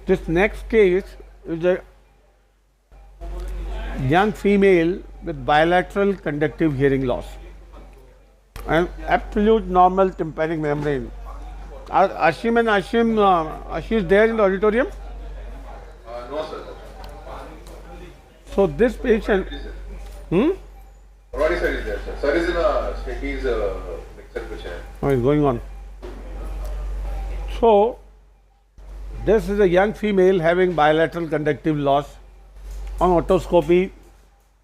This next case is a young female with bilateral conductive hearing loss and absolute normal tympanic membrane. Are Ashim and Ashish there in the auditorium? No, sir. So this patient, Roddy sir is there, sir. Sir is in a studies lecture question. what is going on? So this is a young female having bilateral conductive loss on otoscopy,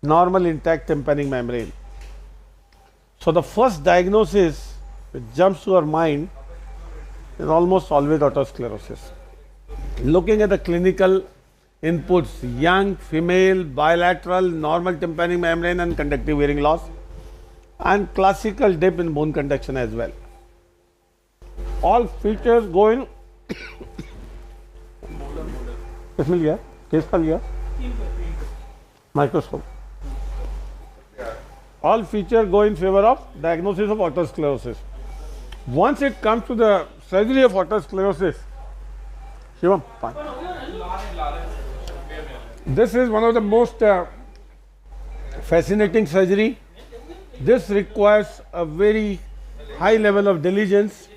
normal intact tympanic membrane. So the first diagnosis which jumps to our mind is almost always otosclerosis. Looking at the clinical inputs, young female, bilateral, normal tympanic membrane and conductive hearing loss, and classical dip in bone conduction as well. All features going किस मिल गया case का लिया microscope all features go in favor of diagnosis of otosclerosis. Once it comes to the surgery of otosclerosis, Shivam, fine. This is one of the most fascinating surgery. This requires a very high level of diligence.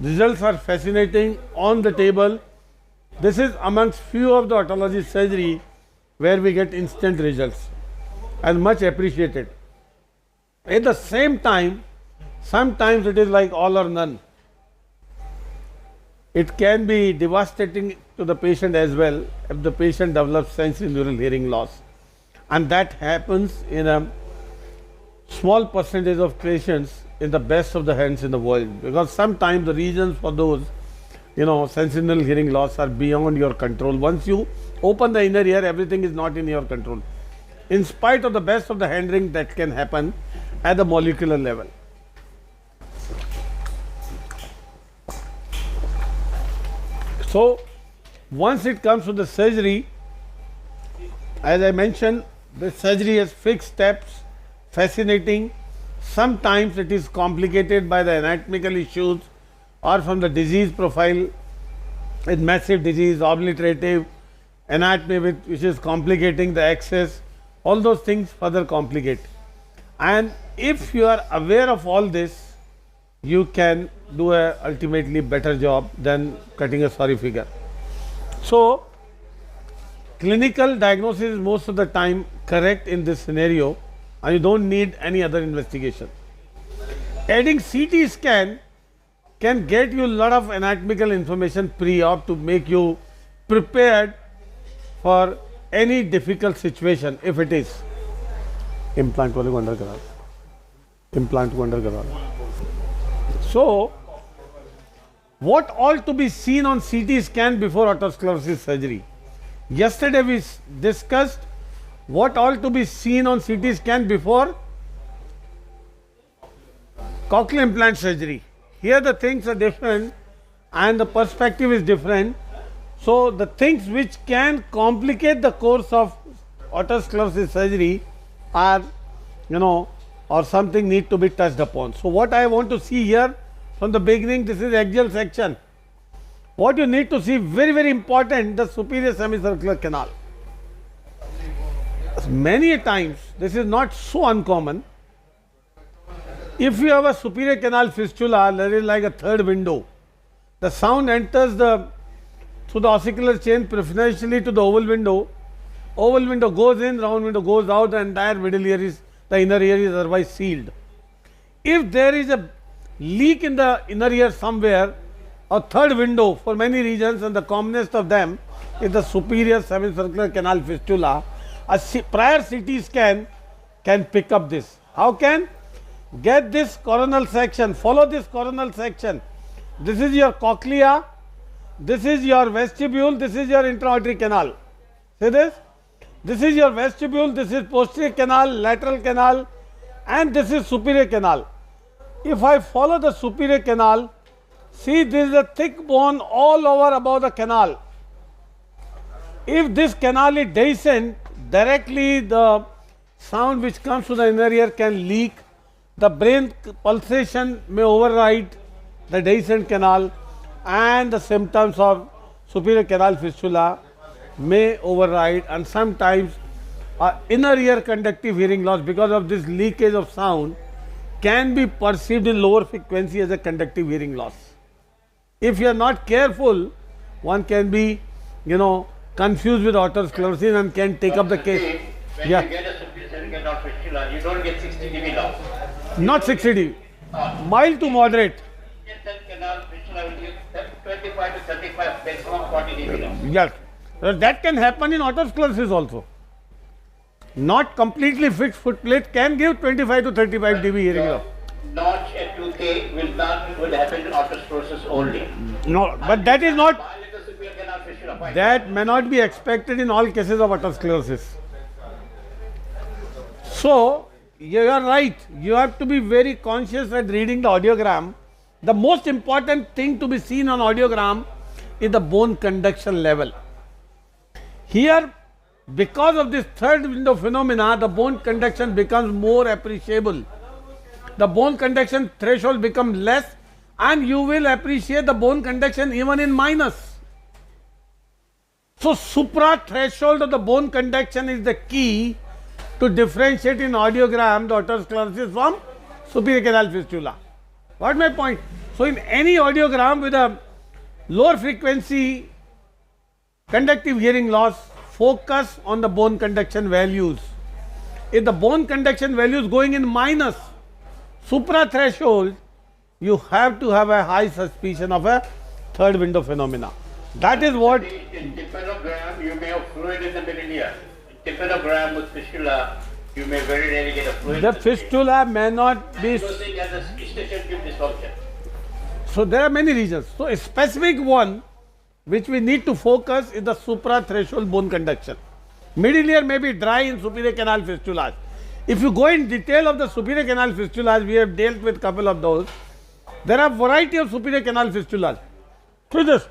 Results are fascinating on the table. This is amongst few of the otology surgery where we get instant results and much appreciated. At the same time, sometimes it is like all or none. It can be devastating to the patient as well if the patient develops sensorineural hearing loss, and that happens in a small percentage of patients in the best of the hands in the world, because sometimes the reasons for those sensorineural hearing loss are beyond your control. Once you open the inner ear, everything is not in your control, in spite of the best of the handling that can happen at the molecular level. So once it comes to the surgery, as I mentioned, the surgery has fixed steps, fascinating. Sometimes it is complicated by the anatomical issues or from the disease profile, with massive disease, obliterative anatomy which is complicating the access. All those things further complicate. And if you are aware of all this, you can do a ultimately better job than cutting a sorry figure. So clinical diagnosis is most of the time correct in this scenario, and you don't need any other investigation. Adding CT scan can get you a lot of anatomical information pre-op to make you prepared for any difficult situation if it is. Implant वाले को अंदर करा, implant को अंदर करा. So what all to be seen on CT scan before otosclerosis surgery? Yesterday we discussed what all to be seen on CT scan before cochlear implant surgery. Here the things are different and the perspective is different. So the things which can complicate the course of otosclerosis surgery are, or something need to be touched upon. So what I want to see here from the beginning, this is axial section. What you need to see, very, very important, the superior semicircular canal. Many a times, this is not so uncommon. If you have a superior canal fistula, there is like a third window. The sound enters through the ossicular chain preferentially to the oval window. Oval window goes in, round window goes out, the entire middle ear is, the inner ear is otherwise sealed. If there is a leak in the inner ear somewhere, a third window for many reasons, and the commonest of them is the superior semicircular canal fistula, a prior CT scan can pick up this. How can? Get this coronal section, follow this coronal section. This is your cochlea, this is your vestibule, this is your intra-auditory canal. See this? This is your vestibule, this is posterior canal, lateral canal, and this is superior canal. If I follow the superior canal, see, this is a thick bone all over above the canal. If this canal is dehiscent, directly the sound which comes to the inner ear can leak. The brain pulsation may override the dehiscent canal, and the symptoms of superior canal fistula may override, and sometimes inner ear conductive hearing loss because of this leakage of sound can be perceived in lower frequency as a conductive hearing loss. If you are not careful, one can be, confused with otosclerosis and can take up the case. When you get a superior canal fistula, you don't get 60 dB loss. Not 60 dB, mild to moderate. Canal fistula will give 25 to 35, maximum 40 dB loss. Yes, that can happen in otosclerosis also. Not completely fixed foot plate can give 25 to 35 dB hearing loss. Notch at 2K will happen in otosclerosis only. No, but that is not, Bilateral superior canal fistula, fine. that may not be expected in all cases of otosclerosis. So, you are right, you have to be very conscious at reading the audiogram. The most important thing to be seen on audiogram is the bone conduction level. Here, because of this third window phenomena, the bone conduction becomes more appreciable. The bone conduction threshold becomes less, and you will appreciate the bone conduction even in minus. So, supra threshold of the bone conduction is the key to differentiate in audiogram the otosclerosis from superior canal fistula. What my point? So, in any audiogram with a lower frequency conductive hearing loss, focus on the bone conduction values. If the bone conduction value is going in minus, supra threshold, you have to have a high suspicion of a third window phenomena. That is what. In tympanogram, you may have fluid in the middle ear. In tympanogram with fistula, you may very rarely get a fluid. The fistula may not be. Because it has a station tube dysfunction. So there are many reasons. So a specific one which we need to focus is the supra-threshold bone conduction. Middle ear may be dry in superior canal fistulas. If you go in detail of the superior canal fistulas, we have dealt with couple of those. There are variety of superior canal fistulas. See this.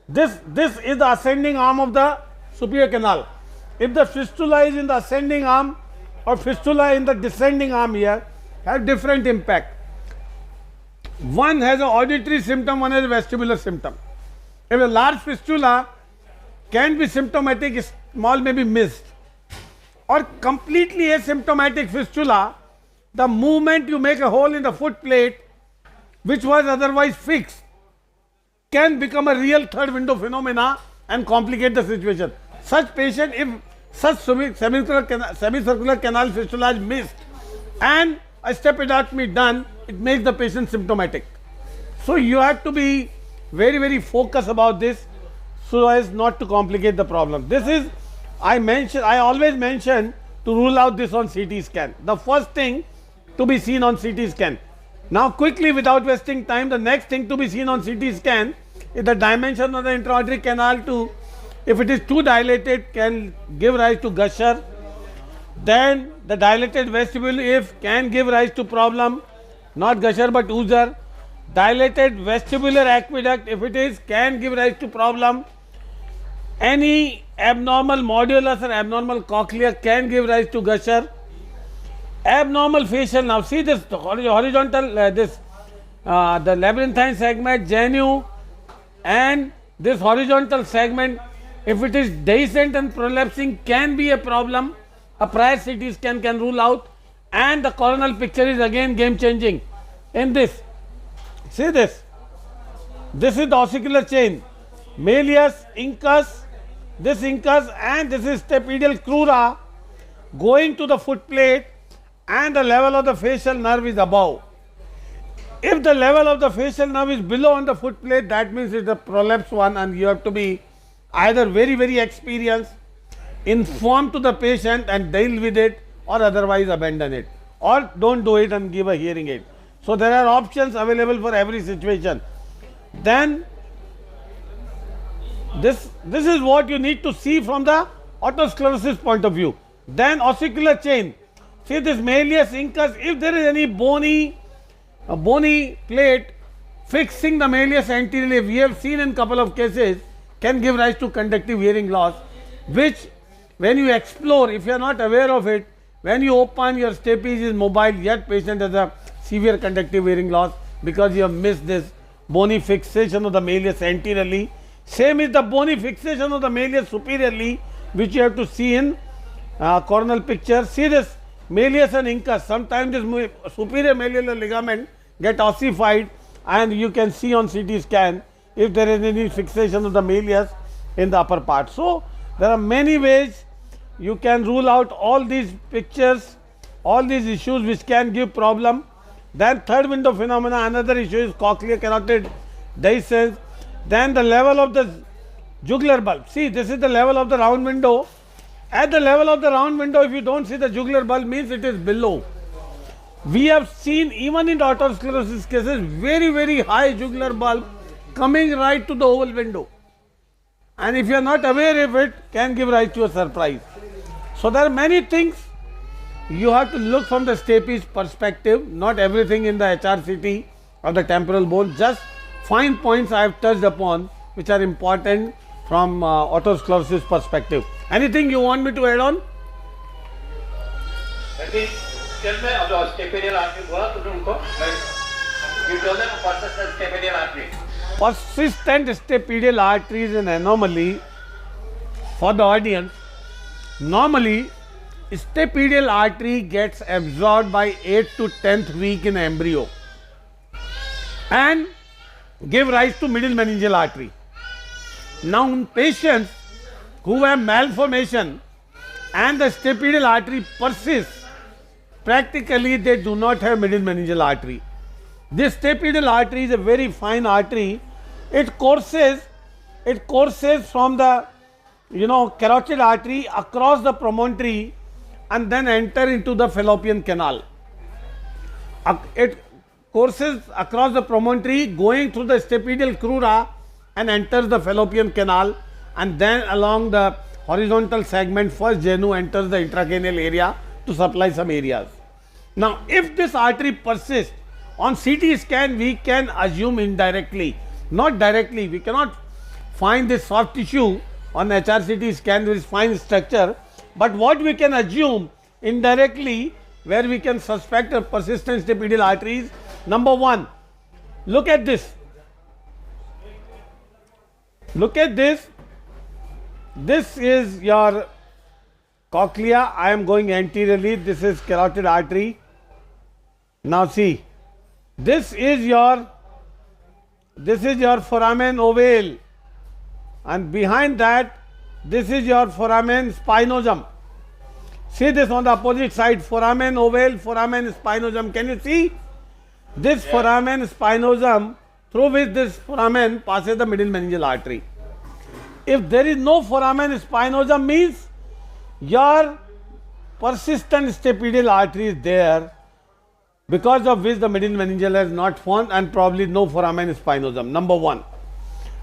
This is the ascending arm of the superior canal. If the fistula is in the ascending arm or fistula in the descending arm here, have different impact. One has an auditory symptom, one has a vestibular symptom. If a large fistula can be symptomatic, small may be missed. Or completely asymptomatic fistula, the moment you make a hole in the foot plate, which was otherwise fixed, can become a real third window phenomena and complicate the situation. Such patient, if such semicircular canal fistula is missed and a stapedectomy done, it makes the patient symptomatic. So you have to be very, very focused about this so as not to complicate the problem. This is, I always mention to rule out this on CT scan. The first thing to be seen on CT scan. Now quickly, without wasting time, the next thing to be seen on CT scan is the dimension of the intra-auditory canal to, if it is too dilated, can give rise to gusher. Then the dilated vestibule, if can give rise to problem, not gusher but oozer. Dilated vestibular aqueduct, if it is, can give rise to problem. Any abnormal modulus or abnormal cochlea can give rise to gusher. Abnormal facial nerve, see this horizontal, the labyrinthine segment, genu, and this horizontal segment, if it is dehiscent and prolapsing, can be a problem. A prior CT scan can rule out, and the coronal picture is again game changing. In this, see this. This is the ossicular chain. Malleus, incus, this incus, and this is stapedial crura going to the foot plate, and the level of the facial nerve is above. If the level of the facial nerve is below on the foot plate, that means it's a prolapse one, and you have to be either very, very experienced, inform to the patient and deal with it, or otherwise abandon it, or don't do it and give a hearing aid. So there are options available for every situation. Then this is what you need to see from the otosclerosis point of view. Then ossicular chain. See this malleus, incus, if there is any bony plate fixing the malleus anteriorly, we have seen in couple of cases, can give rise to conductive hearing loss, which when you explore, if you are not aware of it, when you open, your stapes is mobile, yet patient has a severe conductive hearing loss because you have missed this bony fixation of the malleus anteriorly. Same is the bony fixation of the malleus superiorly, which you have to see in coronal picture. See this malleus and incus. Sometimes this superior malleolar ligament get ossified, and you can see on CT scan if there is any fixation of the malleus in the upper part. So there are many ways you can rule out all these pictures, all these issues which can give problem. Then third window phenomena, another issue is cochlear carotid dehiscence. Then the level of the jugular bulb. See, this is the level of the round window. At the level of the round window, if you don't see the jugular bulb, means it is below. We have seen even in the otosclerosis cases very, very high jugular bulb coming right to the oval window. And if you are not aware of it, can give rise to a surprise. So there are many things you have to look from the stapes perspective, not everything in the HRCT of the temporal bone, just fine points I have touched upon which are important from otosclerosis perspective. Anything you want me to add on? Maybe tell me about stapedial artery. What to do? You told them persistent stapedial artery. Persistent stapedial artery is an anomaly for the audience. Normally, stapedial artery gets absorbed by 8th to 10th week in embryo and give rise to middle meningeal artery. Now, in patients who have malformation and the stapedial artery persists, practically they do not have middle meningeal artery. This stapedial artery is a very fine artery. It courses from the carotid artery across the promontory and then enter into the fallopian canal. It courses across the promontory, going through the stapedial crura and enters the fallopian canal, and then along the horizontal segment first genu enters the intracranial area to supply some areas. Now, if this artery persists, on CT scan we can assume indirectly, not directly. We cannot find this soft tissue on HRCT scan, there is fine structure, but what we can assume indirectly, where we can suspect a persistent stapedial arteries. Number one, look at this. Look at this. This is your cochlea. I am going anteriorly. This is carotid artery. Now see, this is your foramen ovale, and behind that, this is your foramen spinosum. See this on the opposite side, foramen ovale, foramen spinosum. Can you see? This foramen spinosum, through which this foramen passes the middle meningeal artery. If there is no foramen spinosum, means your persistent stapedial artery is there, because of which the middle meningeal has not formed, and probably no foramen spinosum. Number one.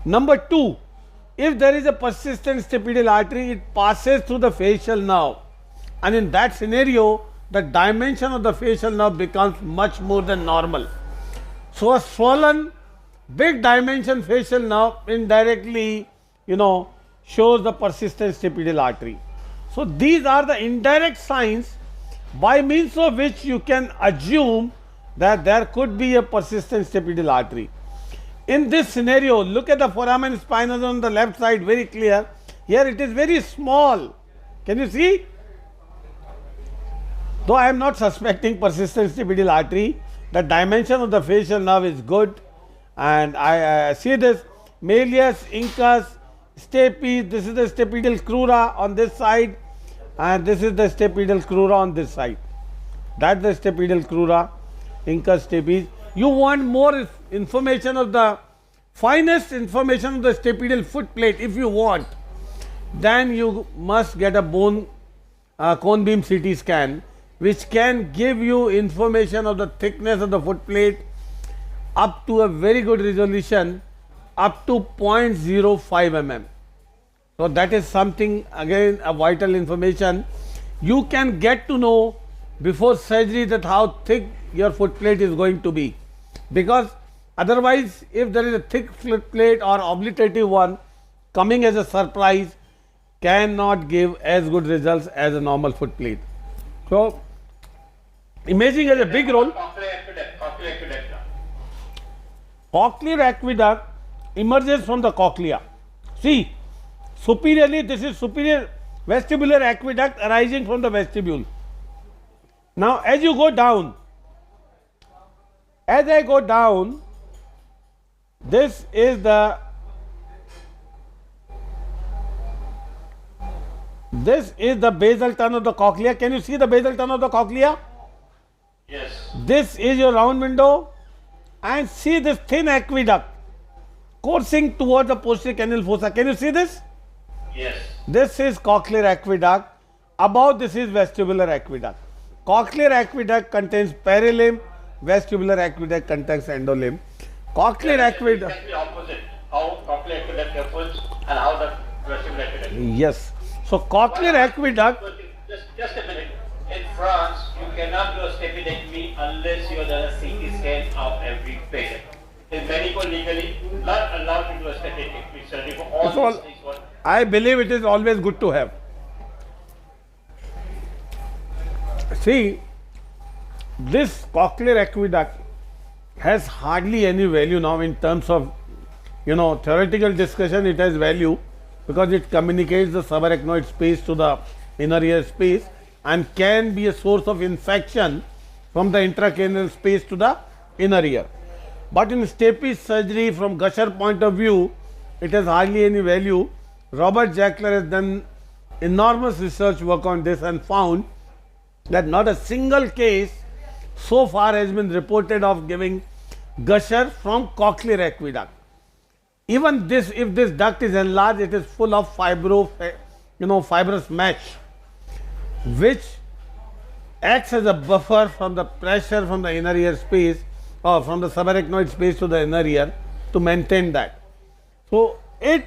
Number two, if there is a persistent stapedial artery, it passes through the facial nerve, and in that scenario, the dimension of the facial nerve becomes much more than normal. So a swollen, big dimension facial nerve indirectly, shows the persistent stapedial artery. So these are the indirect signs by means of which you can assume that there could be a persistent stapedial artery. In this scenario, look at the foramen spinosum on the left side, very clear. Here it is very small. Can you see? Though I am not suspecting persistent stapedial artery, the dimension of the facial nerve is good, and I see this malleus, incus, stapes. This is the stapedial crura on this side, and this is the stapedial crura on this side. That's the stapedial crura, incus, stapes. You want more information of the finest information of the stapedial foot plate. If you want, then you must get a bone cone beam CT scan, which can give you information of the thickness of the foot plate up to a very good resolution, up to 0.05 mm. So that is something, again, a vital information. You can get to know before surgery that how thick your foot plate is going to be, because otherwise, if there is a thick foot plate or obliterative one coming as a surprise, cannot give as good results as a normal foot plate. So imaging has a big role. Cochlear aqueduct emerges from the cochlea. See, superiorly, this is superior vestibular aqueduct arising from the vestibule. Now, as you go down, as I go down, this is the basal turn of the cochlea. Can you see the basal turn of the cochlea? Yes. This is your round window, and see this thin aqueduct coursing towards the posterior canal fossa. Can you see this? Yes. This is cochlear aqueduct. Above this is vestibular aqueduct. Cochlear aqueduct contains perilimb. Vestibular aqueduct contains endolimb. Cochlear aqueduct. Exactly opposite. How cochlear aqueduct happens and how the vestibular aqueduct. Yes. So cochlear aqueduct. Just a minute. In France, you cannot do a stapedectomy unless you have done a CT scan of every patient. In Mexico, legally not allowed to do a stapedectomy surgery for all It's all- these things. What? I believe it is always good to have. See, this cochlear aqueduct has hardly any value now in terms of, theoretical discussion. It has value because it communicates the subarachnoid space to the inner ear space and can be a source of infection from the intracranial space to the inner ear. But in stapes surgery, from gusher point of view, it has hardly any value. Robert Jackler has done enormous research work on this and found that not a single case so far has been reported of giving gusher from cochlear aqueduct. Even this, if this duct is enlarged, it is full of fibrous mesh, which acts as a buffer from the pressure from the inner ear space or from the subarachnoid space to the inner ear to maintain that. So it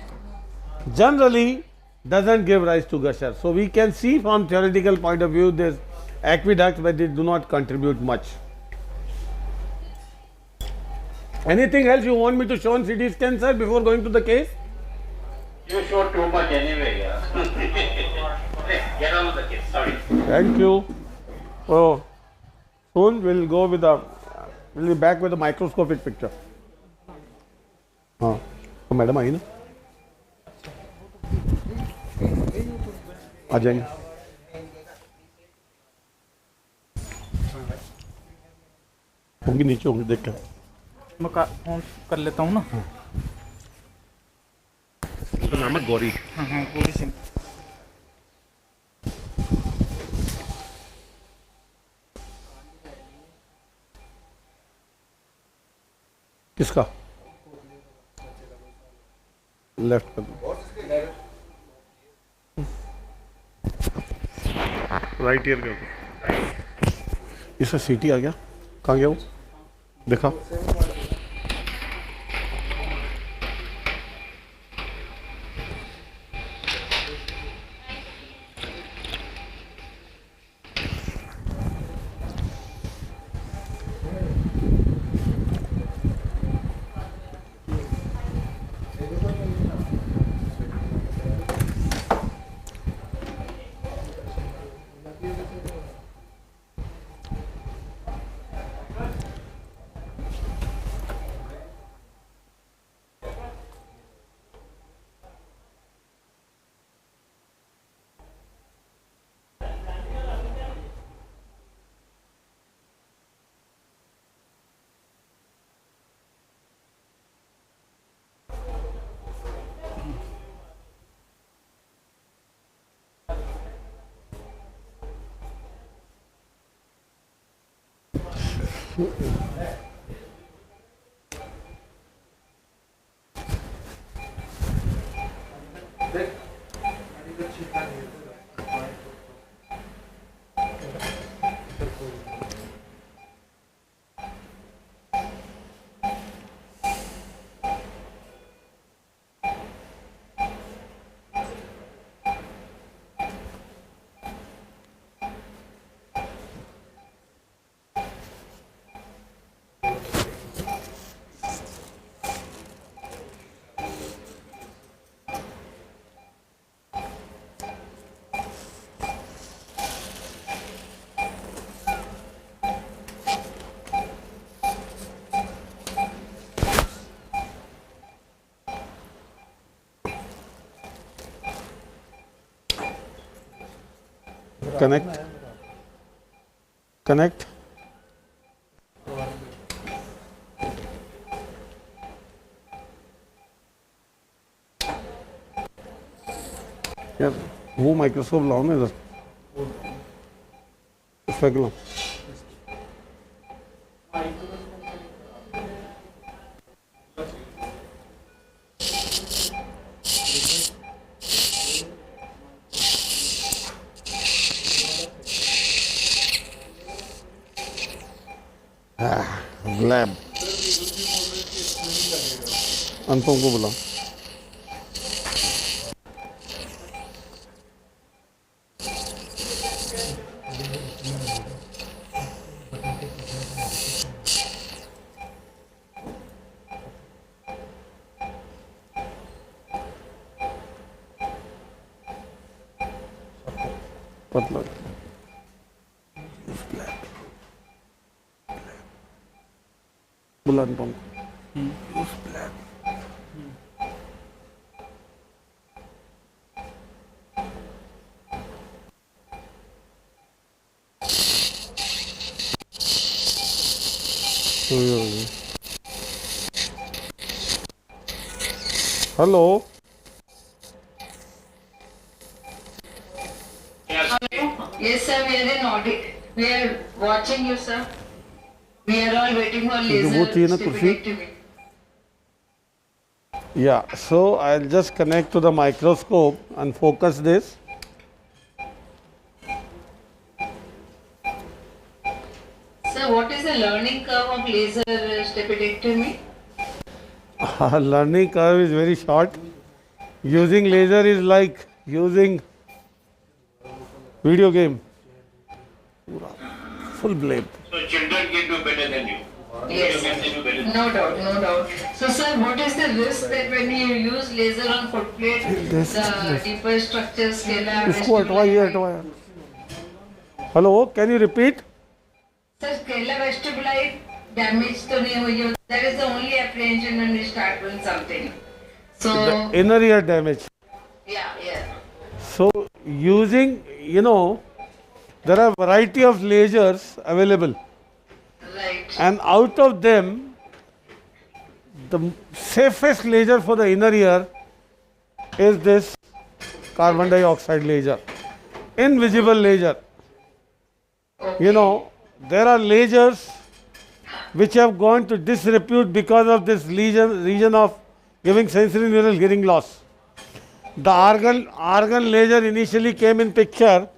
generally doesn't give rise to gusher. So we can see from theoretical point of view this aqueduct, but they do not contribute much. Anything else you want me to show on CT scan, sir, before going to the case? You show too much anyway. Yeah. Get on with the case. Sorry. Thank you. So soon we'll be back with a microscopic picture. हाँ, तो madam आई ना? आ जाएंगे. होंगी नीचे होंगी देख कर. मैं फोन कर लेता हूँ ना. तो नाम है गौरी. हाँ हाँ पूरी सिंह. किसका? लेफ्ट कर दो. राइट ईयर कर दो. इसका सीटी आ गया. कहाँ गया वो? देखा. Connect. Connect. यार वो माइक्रोस्कोप लाओ ना इधर, फेंक लो. लैब अनुपम को बुलाओ. पतला बुला अनुपम उस black. Hello. Yes, sir. We are in audit. We are watching you, sir. We are all waiting for वो चाहिए laser ना कुर्सी? stability. Yeah, so I'll just connect to the microscope and focus this. Sir, what is the learning curve of laser stability? Learning curve is very short. Using laser is like using video game. Full blade. So children can do better than you. Yes, Can they do better than no doubt, no doubt. So, sir, what is the risk that when you use laser on foot plate, the deeper structures, scalar, इसको हटवाइए हटवाइए. Hello, can you repeat? sir, scalar vestibuli damage तो नहीं हुई है. That is the only apprehension when you start doing something. So, The inner ear damage. yeah. So using, there are variety of lasers available, Right. and out of them the safest laser for the inner ear is this carbon dioxide laser, invisible laser. There are lasers which have gone to disrepute because of this region of giving sensory neural hearing loss. The argon laser initially came in picture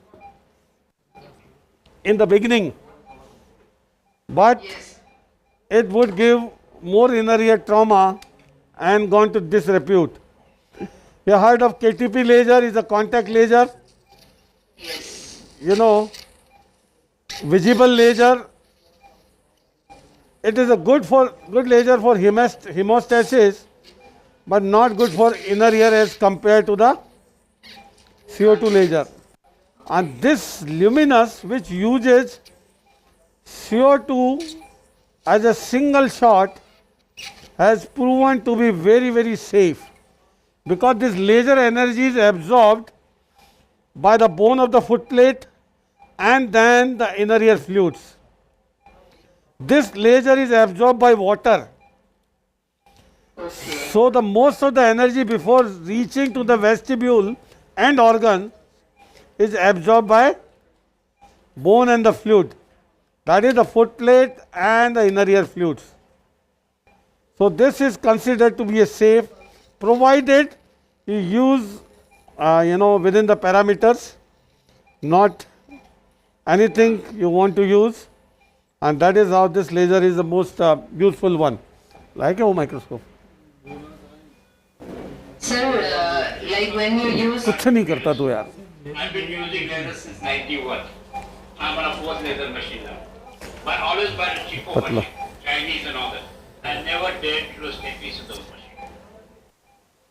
in the beginning, but Yes. it would give more inner ear trauma and gone to disrepute. You heard of KTP laser? Is a contact laser. Yes. Visible laser. It is a good laser for hemostasis, but not good for inner ear as compared to the CO2 laser. And this luminous, which uses CO2 as a single shot, has proven to be very, very safe, because this laser energy is absorbed by the bone of the foot plate and then the inner ear fluids. This laser is absorbed by water. Okay. So the most of the energy before reaching to the vestibule and organ is absorbed by bone and the fluid. That is the foot plate and the inner ear fluids. So this is considered to be a safe, provided you use, within the parameters, not anything you want to use, and that is how this laser is the most useful one. Like a microscope. Sir, like when you use कुछ नहीं करता तू यार. I've been using laser since 91. I'm on a 4th laser machine now. But always buy a cheaper Patla. machine, Chinese and all that. I never dared to do a step piece of those machines.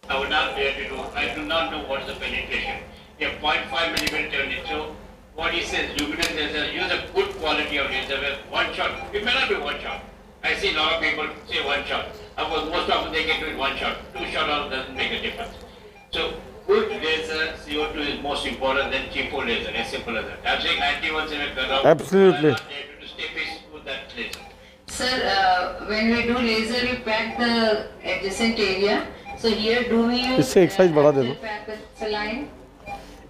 I would not dare to do. I do not know what is the penetration. You have 0.5 millimeter turn it. So what he says, luminous laser, use a good quality of laser. One shot. It may not be one shot. I see a lot of people say one shot. Of course, most often they get to it one shot. Two shot doesn't make a difference. So good laser CO2 is most important than cheapo laser, as simple as that. I'm saying 91 cutoff. Absolutely. I'm not there to stay face with that laser. Sir, when we do laser, we pack the adjacent area. So here, do we use इससे एक size बढ़ा दे दो. pack with saline?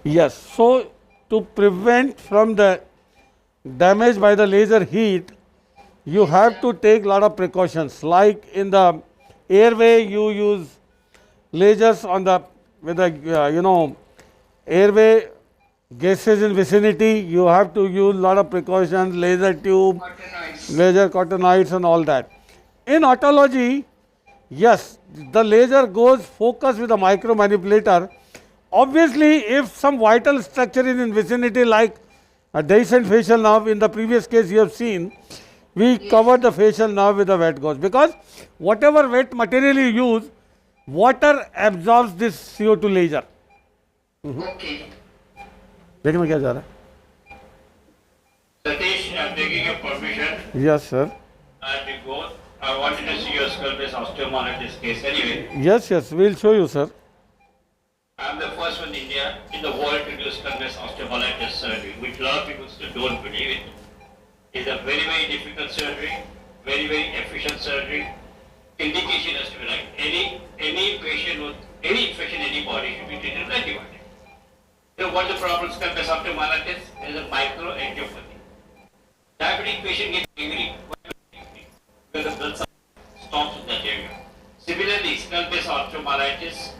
Yes. So to prevent from the damage by the laser heat, you have to take lot of precautions. Like in the airway, you use lasers on the with the airway gases in vicinity. You have to use lot of precautions, laser tube, Cottonoids. laser cottonoids and all that. In autology, yes, the laser goes focused with a micro manipulator. Obviously, if some vital structure is in vicinity like a dehiscent facial nerve, in the previous case you have seen, we covered the facial nerve with a wet gauze, because whatever wet material you use, water absorbs this CO2 laser. Okay. देखने में क्या जा रहा Satish, I'm taking your permission. है? Yes, sir. I will go. I wanted to see your skull-based osteomyelitis case anyway. Yes, yes, we'll show you, sir. I'm the first one in India, in the world to do skull-based osteomyelitis surgery, which a lot of people still don't believe it. It's a very, very difficult surgery, very, very efficient surgery. Indication has to be like any patient with any infection in any body should be treated with antibiotic. You know what's the problem with skull-based osteomyelitis? There is a microangiopathy. Diabetic patient gets angry because the blood supply stops in that area. Similarly, skull-based osteomyelitis,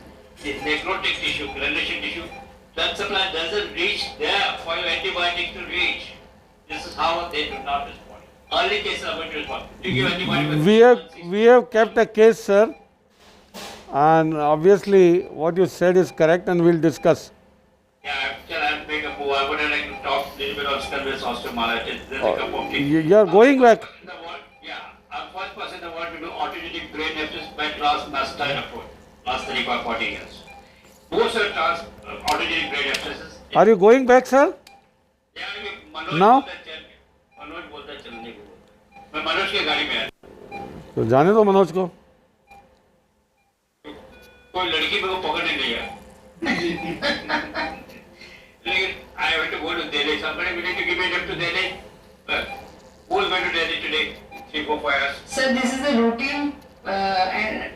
the necrotic tissue, granulation tissue, blood supply doesn't reach there for your antibiotics to reach. This is how they do not respond. Early cases are going to respond. You give antibiotics. We have kept a case, sir, and obviously what you said is correct, and we'll discuss. Yeah, I'm making a move. I would like to talk a little bit on skull-based osteomyelitis. There's a couple of things. You are going back. In the world, yeah, I'm first person in the world to do autogenetic brain abscess by transmastine approach. Last 35, 40 years. Most are autogenetic brain abscesses. Are you going back, sir? Yeah, Manoj Now? बोलता है चलने को बोलता है। मैं मनोज की गाड़ी में आया। तो जाने दो मनोज को. कोई लड़की मेरे को पकड़ने नहीं आया। लेकिन I went to go to Delhi. Somebody willing to give me a trip to Delhi? Who is going to Delhi today? 3, 4, 5 hours. Sir, this is a routine and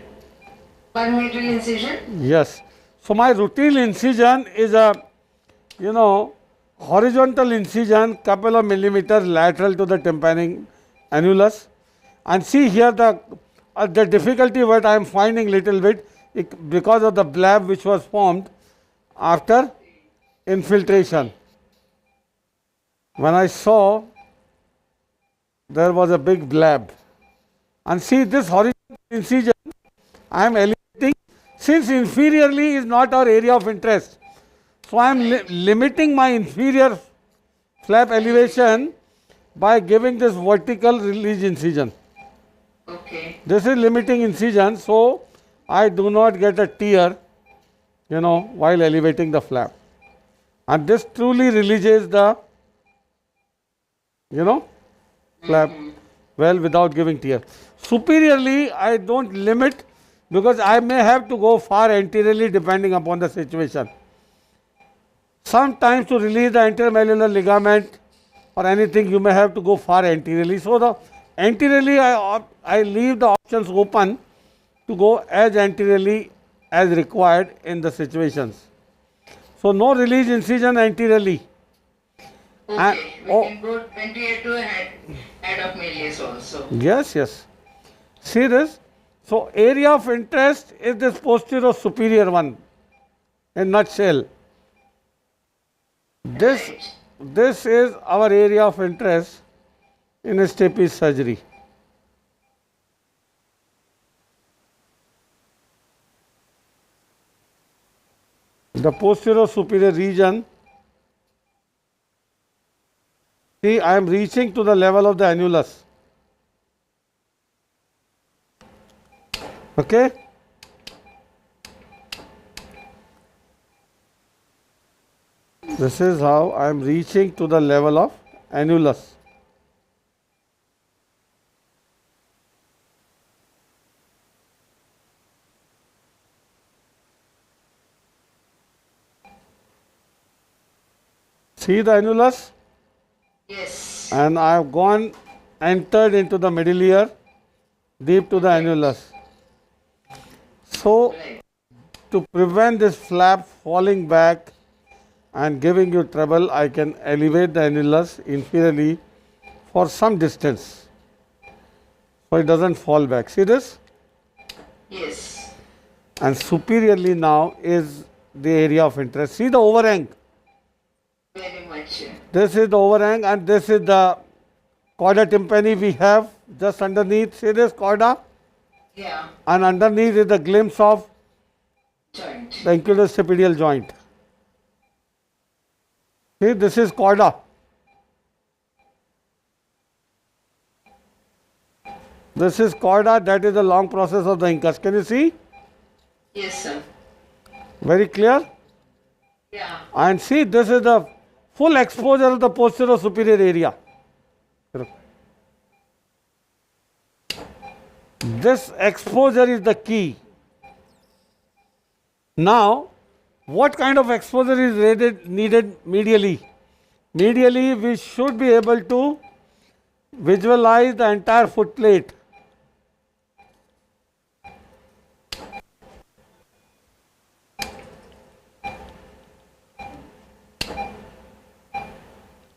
permeatal incision. Yes. So my routine incision is a, horizontal incision, couple of millimeters lateral to the tympanic annulus. And see here the difficulty what I am finding little bit because of the blab which was formed after infiltration. When I saw there was a big blab, and see this horizontal incision I am elevating, since inferiorly is not our area of interest. So I am limiting my inferior flap elevation by giving this vertical release incision. Okay. This is limiting incision, so I do not get a tear, while elevating the flap. And this truly releases the, flap well without giving tear. Superiorly, I don't limit because I may have to go far anteriorly depending upon the situation. Sometimes to release the intermalleolar ligament or anything, you may have to go far anteriorly. So the anteriorly, I leave the options open to go as anteriorly as required in the situations. So no release incision anteriorly. Okay. We can go anterior to head of malleus also. Yes, yes. See this? So area of interest is this posterior superior one in nutshell. This is our area of interest in stapes surgery. The posterior superior region, see I am reaching to the level of the annulus. Okay? This is how I am reaching to the level of annulus. See the annulus? Yes. And I have entered into the middle ear, deep to the annulus. So, Right. to prevent this flap falling back and giving you trouble, I can elevate the annulus inferiorly for some distance, so it doesn't fall back. See this? Yes. And superiorly now is the area of interest. See the overhang. Very much. This is the overhang and this is the chorda tympani we have just underneath. See this chorda? Yeah. And underneath is the glimpse of Joint. the incudostapedial joint. See, this is chorda. This is chorda, that is the long process of the incus. Can you see? Yes, sir. Very clear? Yeah. And see, this is the full exposure of the posterior superior area. This exposure is the key. Now, what kind of exposure is needed medially? Medially, we should be able to visualize the entire foot plate.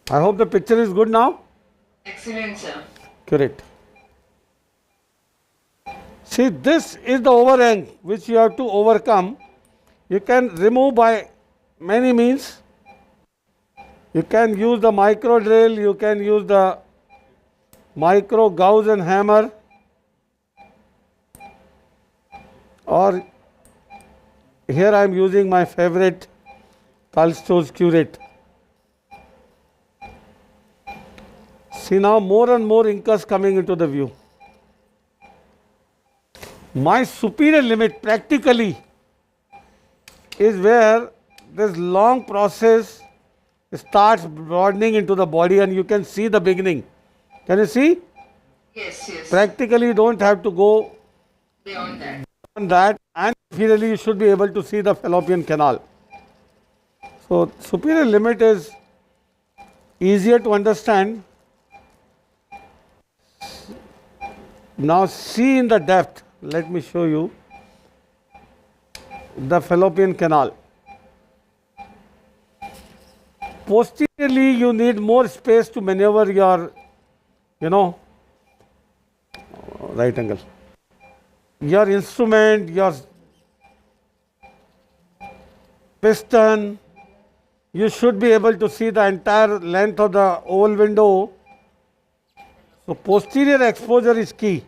I hope the picture is good now. Excellent, sir. Correct. See, this is the overhang which you have to overcome. You can remove by many means. You can use the micro drill, you can use the micro gauge and hammer, or here I am using my favorite Kalsto's curate. See now more and more incus coming into the view. My superior limit practically is where this long process starts broadening into the body and you can see the beginning. Can you see? Yes, yes. Practically you don't have to go Beyond that. on that, and inferiorly you should be able to see the fallopian canal. So superior limit is easier to understand. Now see in the depth, let me show you the fallopian canal. Posteriorly you need more space to maneuver your, right angle. Your instrument, your piston, you should be able to see the entire length of the oval window. So posterior exposure is key.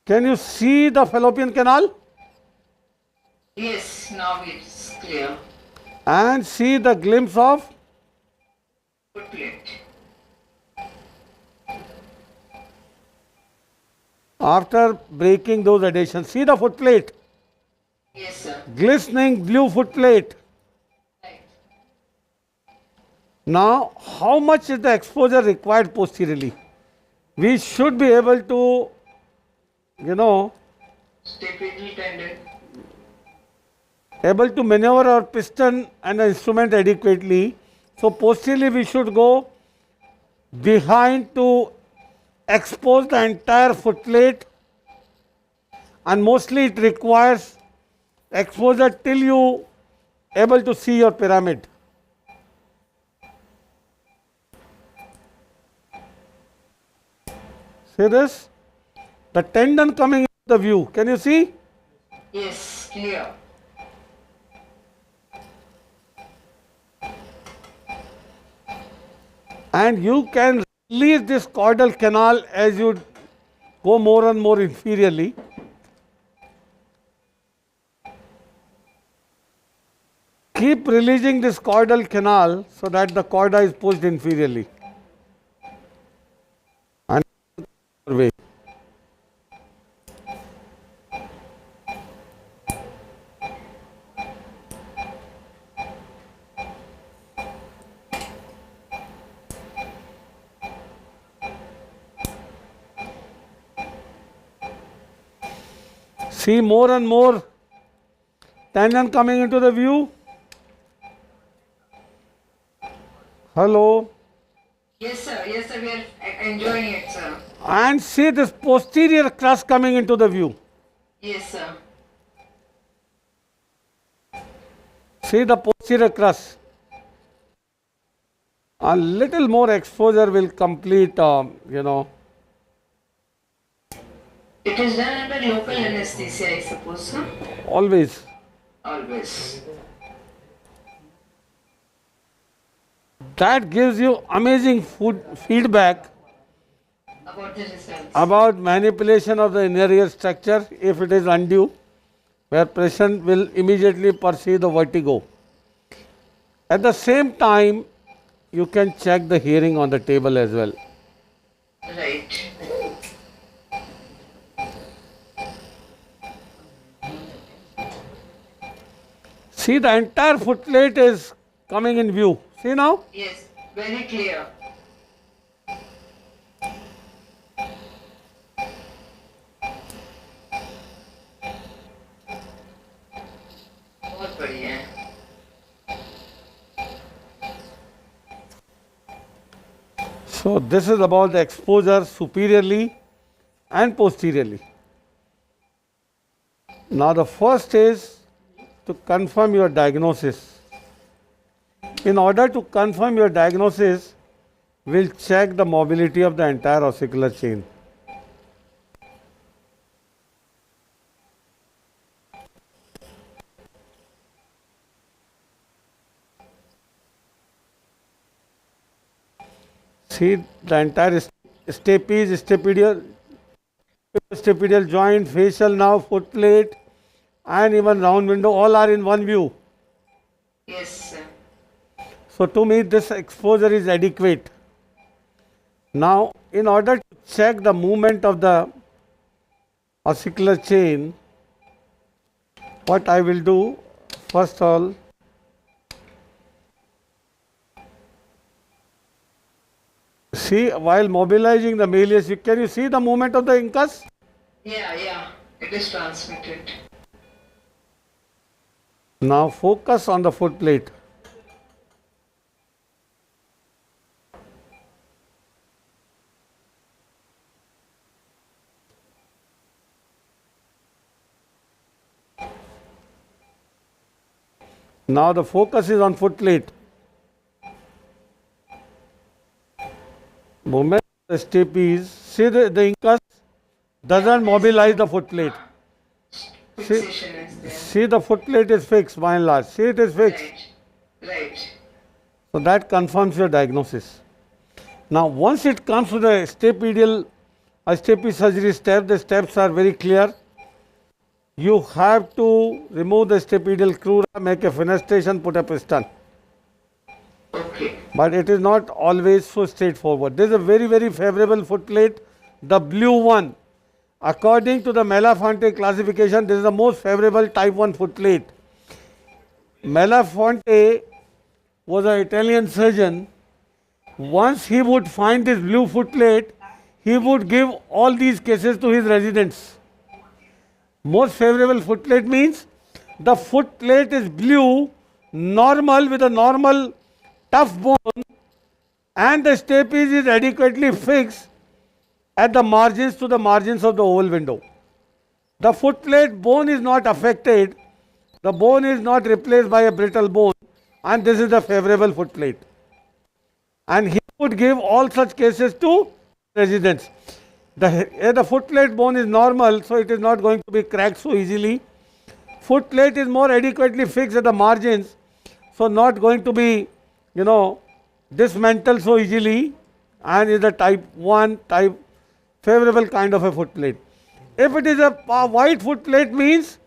Can you see the fallopian canal? Yes, now it's clear. And see the glimpse of Foot plate. after breaking those adhesions. See the foot plate, Yes, sir. glistening blue foot plate. Right. Now, how much is the exposure required posteriorly? We should be able to, Stapedial tendon. able to maneuver our piston and the instrument adequately. So posteriorly we should go behind to expose the entire foot plate, and mostly it requires exposure till you able to see your pyramid. See this? The tendon coming into the view. Can you see? Yes, clear. And you can release this caudal canal as you go more and more inferiorly. Keep releasing this caudal canal so that the cauda is pushed inferiorly. And way. See more and more tendon coming into the view. Hello. Yes, sir. Yes, sir. We are enjoying it, sir. And see this posterior crust coming into the view. Yes, sir. See the posterior crust. A little more exposure will complete, It is done under local anesthesia, I suppose, sir. always. Always. That gives you amazing feedback About the results. about manipulation of the inner ear structure if it is undue, where patient will immediately perceive the vertigo. At the same time, you can check the hearing on the table as well. Right. See, the entire footplate is coming in view. See now? Yes. Very clear. बहुत बढ़िया है. So, this is about the exposure superiorly and posteriorly. Now, the first is to confirm your diagnosis. In order to confirm your diagnosis, we'll check the mobility of the entire ossicular chain. See the entire stapes, stapedial joint, facial nerve, foot plate, and even round window, all are in one view. Yes, sir. So to me, this exposure is adequate. Now, in order to check the movement of the ossicular chain, what I will do, first of all, see, while mobilizing the malleus, can you see the movement of the incus? Yeah. It is transmitted. Now focus on the foot plate. Now the focus is on foot plate. Movement of the stapes, see the incus doesn't mobilize the foot plate. Fixation is there. See the foot plate is fixed by and large. See it is fixed. Right. So that confirms your diagnosis. Now once it comes to the stapes surgery step, the steps are very clear. You have to remove the stapedial crura, make a fenestration, put a piston. Okay. But it is not always so straightforward. There is a very, very favorable foot plate, the blue one. According to the Malafonte classification, this is the most favorable type 1 foot plate. Malafonte was an Italian surgeon. Once he would find this blue foot plate, he would give all these cases to his residents. Most favorable foot plate means the foot plate is blue, normal with a normal tough bone, and the stapes is adequately fixed at the margins to the margins of the oval window. The foot plate bone is not affected, the bone is not replaced by a brittle bone, and this is the favorable foot plate. And he would give all such cases to residents. The foot plate bone is normal, so it is not going to be cracked so easily. Foot plate is more adequately fixed at the margins, so not going to be, dismantled so easily, and is a type 1, type favorable kind of a foot plate. If it is a white foot plate means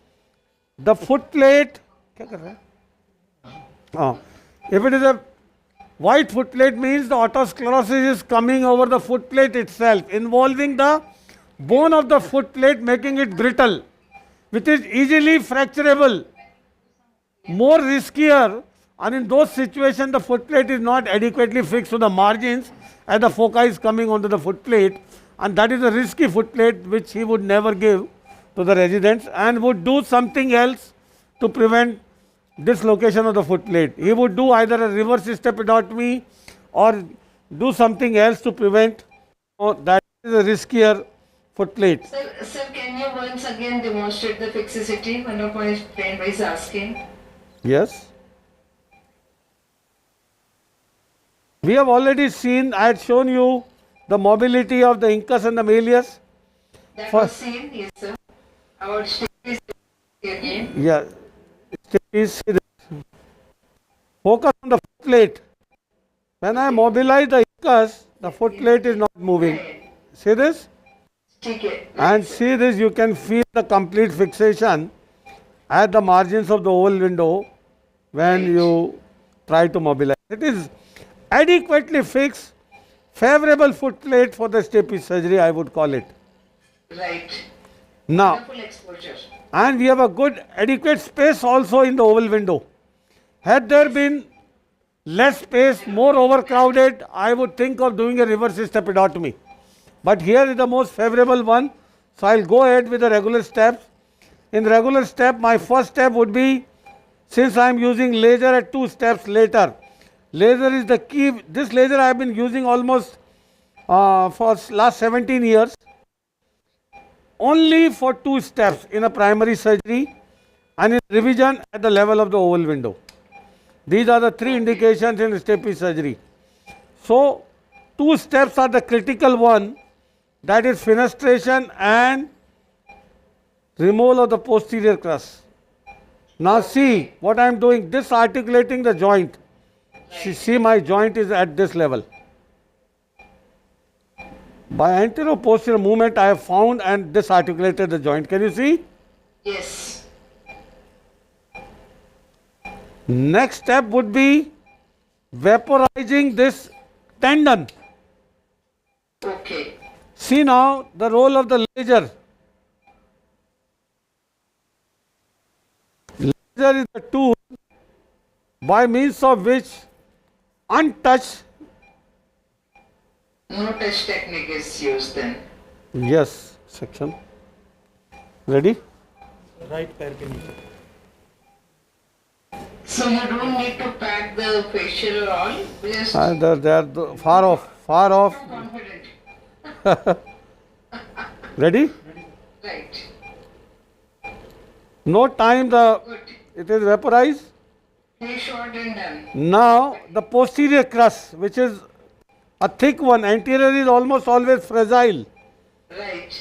the foot plate, if it is a white foot plate means the autosclerosis is coming over the foot plate itself, involving the bone of the foot plate, making it brittle, which is easily fracturable, more riskier, and in those situations the foot plate is not adequately fixed to the margins and the foci is coming onto the foot plate, and that is a risky foot plate which he would never give to the residents and would do something else to prevent dislocation of the foot plate. He would do either a reverse stepedotomy or do something else to prevent. That is a riskier foot plate. Sir, can you once again demonstrate the fixicity? One of my friend is asking. Yes. We have already seen, I had shown you the mobility of the incus and the malleus. That For- was seen, yes, sir. Our step is again. Yeah. See this. Focus on the foot plate. When I mobilize the incus, the foot plate is not moving. See this? ठीक है. And see this, you can feel the complete fixation at the margins of the oval window when you try to mobilize. It is adequately fixed, favorable foot plate for the stapes surgery, I would call it. Right. Now, Full exposure. and we have a good adequate space also in the oval window. Had there been less space, more overcrowded, I would think of doing a reverse stepidotomy. But here is the most favorable one. So I'll go ahead with the regular steps. In regular step, my first step would be, since I am using laser at 2 steps later, laser is the key. This laser I have been using almost for last 17 years. Only for 2 steps in a primary surgery and in revision at the level of the oval window. These are the 3 indications in stapes surgery. So 2 steps are the critical one, that is fenestration and removal of the posterior crus. Now see what I am doing, this articulating the joint. See my joint is at this level. By anterior-posterior movement I have found and disarticulated the joint. Can you see? Yes. Next step would be vaporizing this tendon. Okay. See now the role of the laser. Laser is the tool by means of which untouched, No touch technique is used then. yes, section. Ready? Right पैर के नीचे. So you don't need to pack the facial or all. Just They are far off, far off. confident. Ready? Right. No time, Good. it is vaporized. 3 short and done. Now the posterior crus, which is a thick one, anterior is almost always fragile. Right.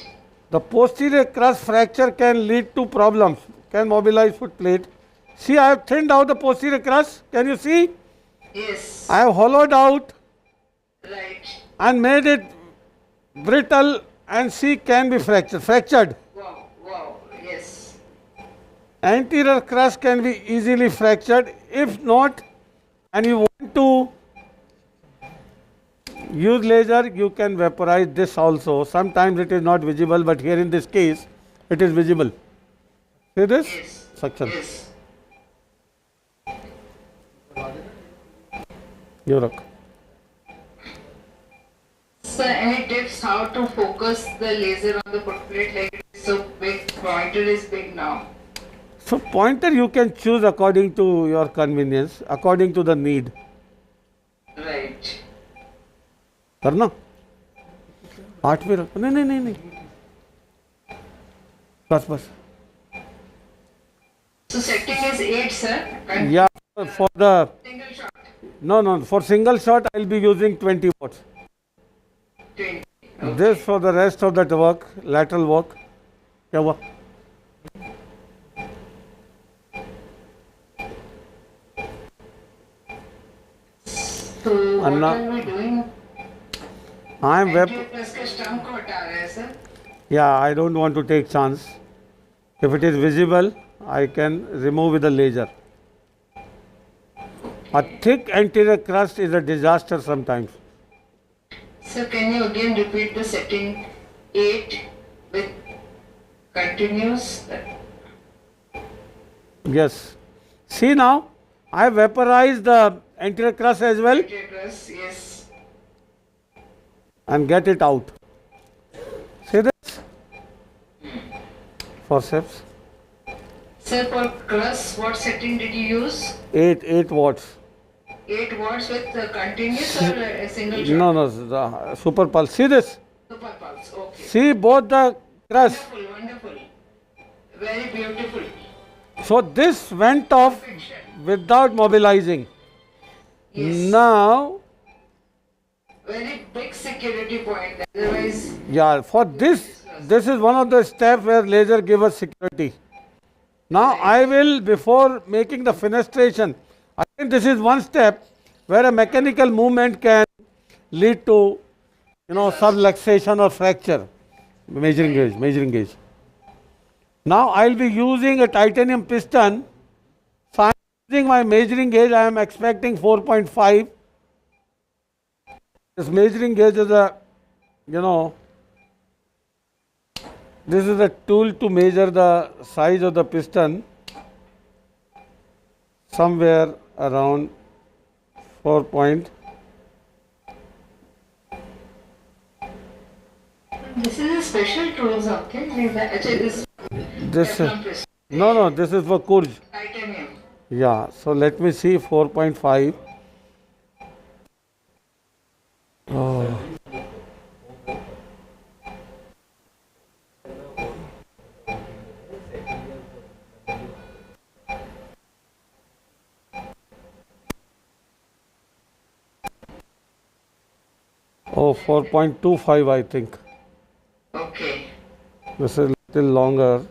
The posterior crus fracture can lead to problems, can mobilize foot plate. See, I have thinned out the posterior crus. Can you see? Yes. I have hollowed out Right. and made it brittle and see can be fractured. Wow. Wow. Yes. Anterior crus can be easily fractured. If not, and you want to use laser, you can vaporize this also. Sometimes it is not visible, but here in this case, it is visible. See this? Yes. Section. Yes. You look. Sir, any tips how to focus the laser on the foot plate like this? So big, pointer is big now. So pointer you can choose according to your convenience, according to the need. Right. करना 8 पे रख नहीं नहीं नहीं नहीं बस बस So setting is 8, sir. And yeah for the single shot. no for single shot I'll be using 20 watts. 20. This for the rest of that work, lateral work. क्या हुआ? So what Anna. are we doing? I am web. Plus का stump को हटा रहे हैं, sir. Yeah, I don't want to take chance. If it is visible, I can remove with the laser. A thick anterior crust is a disaster sometimes. So can you again repeat the setting 8 with continuous? Yes. See now, I have vaporized the anterior crust as well Yes. and get it out. See this? Forceps. Sir, for crust, what setting did you use? 8 watts. 8 watts with continuous or a single shot? No, no, the super pulse. See this? Super pulse. Okay. See both the crust. Wonderful, wonderful. Very beautiful. So this went off Perfection. without mobilizing. Yes. Now, Very big security point. Otherwise, yeah, for this is one of the steps where laser gives us security. Now I will, before making the fenestration, I think this is one step where a mechanical movement can lead to, subluxation or fracture. Measuring gauge. Now I will be using a titanium piston. So I am using my measuring gauge. I am expecting 4.5. This measuring gauge is this is a tool to measure the size of the piston somewhere around 4 point. this is a special tool, something. Actually, this This Teflon piston, no, this is for course. titanium. Yeah, so let me see 4.5. Oh. Oh, 4.25 I think. Okay. This is little longer.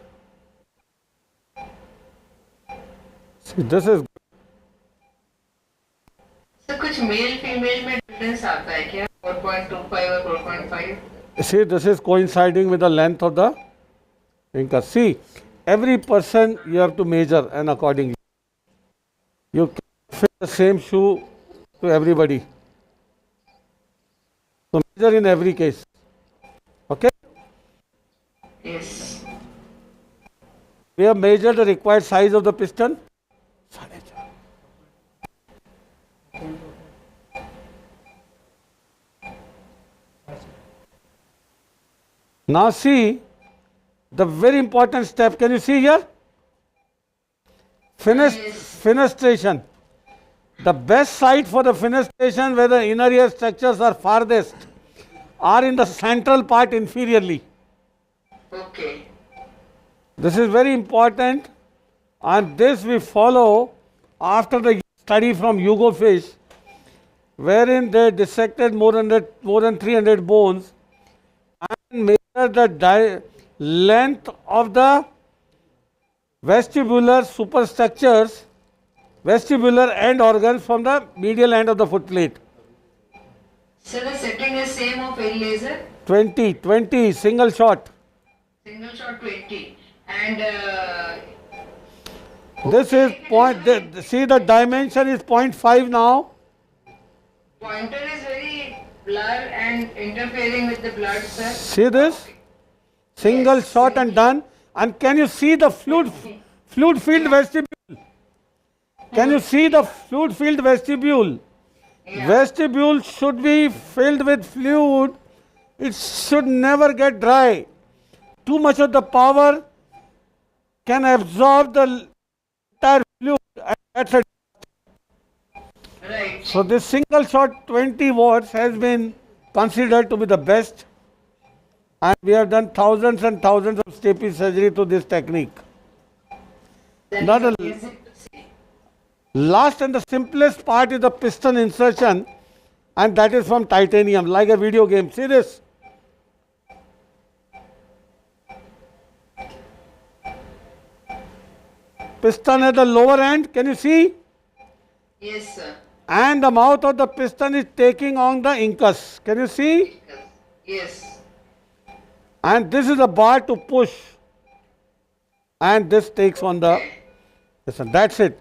See, this is So कुछ male female में difference आता है क्या? 4.25 और 4.5? see, this is coinciding with the length of the inca. See, every person you have to measure and accordingly. You can't fit the same shoe to everybody. So measure in every case. Okay? Yes. We have measured the required size of the piston. Now see the very important step. Can you see here? Fenestration. The best site for the fenestration where the inner ear structures are farthest are in the central part inferiorly. Okay. This is very important, and this we follow after the study from Yugo fish, wherein they dissected more than 300 bones and measured the length of the vestibular superstructures, vestibular end organs from the medial end of the foot plate. So the setting is same of a laser, 20 single shot. single shot 20, and This is see the dimension is 0.5 now. pointer is very blur and interfering with the blood, sir. See this? Single shot and done. And can you see the fluid filled vestibule? Can you see the fluid filled vestibule? Yeah. Vestibule should be filled with fluid. It should never get dry. Too much of the power can absorb the entire fluid, and that's it. Right. So this single shot 20 watts has been considered to be the best, and we have done thousands and thousands of stapes surgery to this technique. That Not is a- amazing to see. Last and the simplest part is the piston insertion, and that is from titanium, like a video game. See this? Piston at the lower end, can you see? Yes, sir. And the mouth of the piston is taking on the incus. Can you see? Yes. And this is a bar to push. And this takes on the piston. That's it.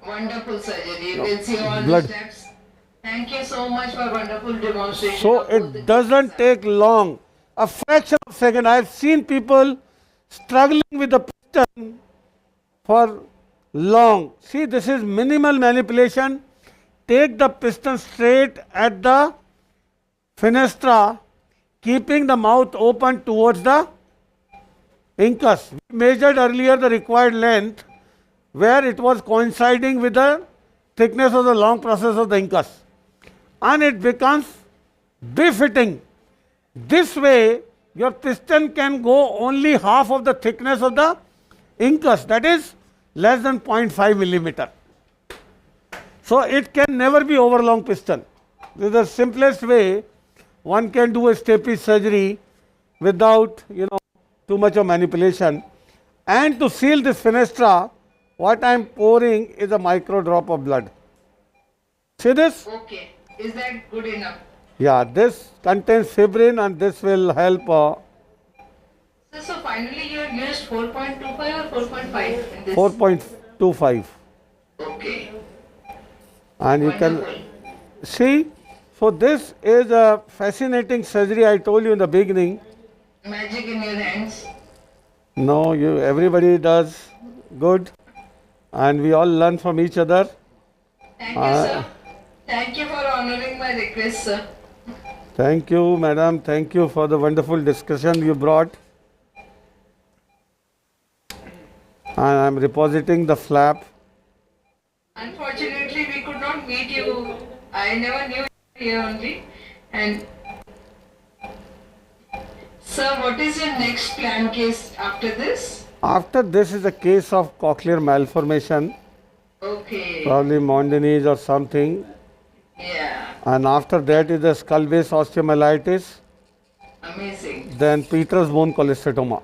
Wonderful surgery. You can see all blood. the steps. Thank you so much for wonderful demonstration. So of both the it doesn't take long. A fraction of a second. I've seen people struggling with the piston for long. See, this is minimal manipulation. Take the piston straight at the fenestra, keeping the mouth open towards the incus. We measured earlier the required length where it was coinciding with the thickness of the long process of the incus, and it becomes befitting. This way, your piston can go only half of the thickness of the incus, that is less than 0.5 millimeter. So it can never be overlong piston. This is the simplest way one can do a stapes surgery without too much of manipulation. And to seal this fenestra, what I am pouring is a micro drop of blood. See this? Okay. Is that good enough? Yeah, this contains fibrin and this will help. So finally you have used 4.25 or 4.5 in this? 4.25. Okay. And you can Wonderful. see. So this is a fascinating surgery. I told you in the beginning. Magic in your hands. No, everybody does good, and we all learn from each other. Thank you, sir. Thank you for honoring my request, sir. Thank you, madam. Thank you for the wonderful discussion you brought. And I am repositing the flap. Unfortunately, we could not meet you. I never knew you here only. And sir, what is your next plan case after this? After this is a case of cochlear malformation, Okay. probably Mondini's or something. Yeah. And after that is the skull base osteomyelitis, Amazing. then Peter's bone cholesteatoma.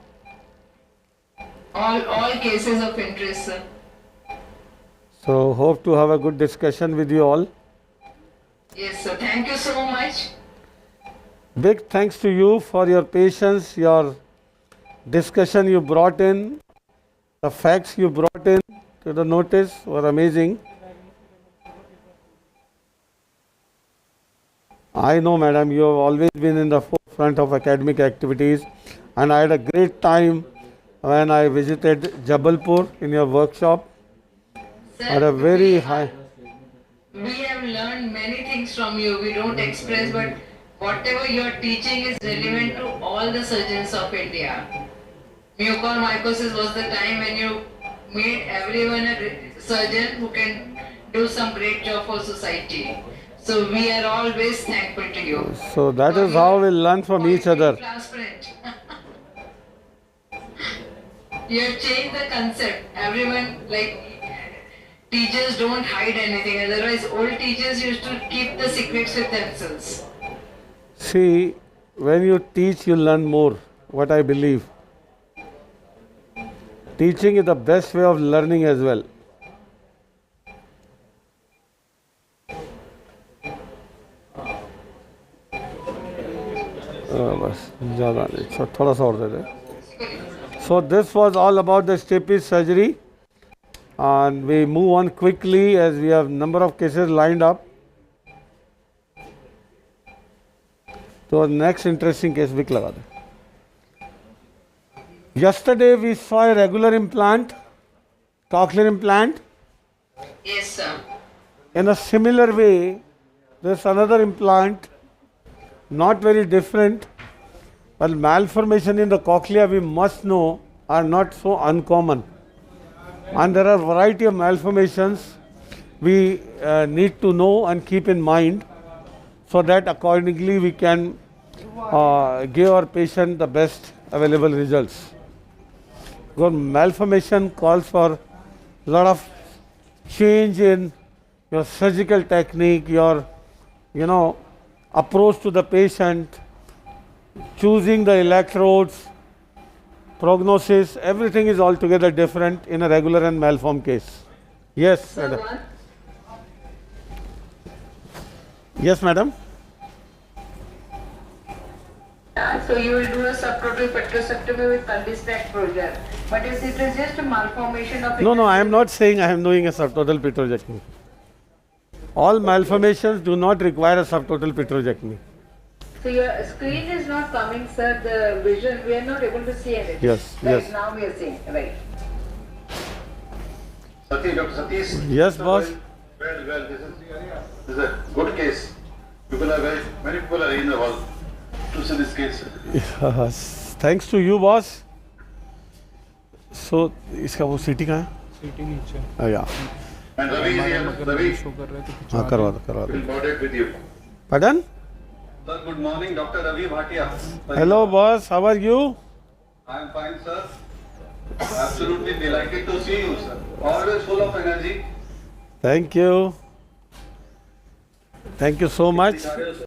All cases of interest, sir. So hope to have a good discussion with you all. Yes, sir. Thank you so much. Big thanks to you for your patience, your discussion you brought in, the facts you brought in to the notice were amazing. I know, madam, you have always been in the forefront of academic activities, and I had a great time when I visited Jabalpur in your workshop. Sir, At a very high. we have learned many things from you. We don't express, but whatever you are teaching is relevant to all the surgeons of India. Mucormycosis was the time when you made everyone a surgeon who can do some great job for society. So we are always thankful to you. So that is how we learn from each other. Transparent. You have changed the concept. Everyone, like, teachers don't hide anything. Otherwise, old teachers used to keep the secrets with themselves. See, when you teach, you learn more, what I believe. Teaching is the best way of learning as well. बस ज़्यादा नहीं, थोड़ा सा और दे दे. So this was all about the stapes surgery, and we move on quickly as we have number of cases lined up. So next interesting case Vic लगा दे. Yesterday we saw a regular implant, cochlear implant. Yes, sir. In a similar way, there's another implant, not very different, but malformation in the cochlea, we must know, are not so uncommon. And there are variety of malformations we need to know and keep in mind, so that accordingly we can give our patient the best available results. Because malformation calls for a lot of change in your surgical technique, your approach to the patient, choosing the electrodes, prognosis, everything is altogether different in a regular and malformed case. Yes, Sir, madam. one. Yes, madam. So you will do a subtotal petrosectomy with Cul-de-sac closure. But if it is just a malformation of No, I am not saying I am doing a subtotal petrosectomy. All malformations do not require a subtotal petrosectomy. So your screen is not coming, sir. The vision, we are not able to see anything. Yes, Right, yes. now we are seeing. Right. Satish, Dr. Satish. Yes, boss. Well, this is a good case. Many people are in the hall to see this case. Thanks to you, boss. So, इसका वो सीटी कहाँ है? सीटी नीचे. Yeah. And Ravi is here. Ravi हाँ करवा दो will moderate with you. Pardon? Sir, good morning, Dr. Ravi Bhatia. Hello boss, how are you? I am fine, sir. Absolutely delighted to see you, sir. Always full of energy. Thank you. Thank you so much.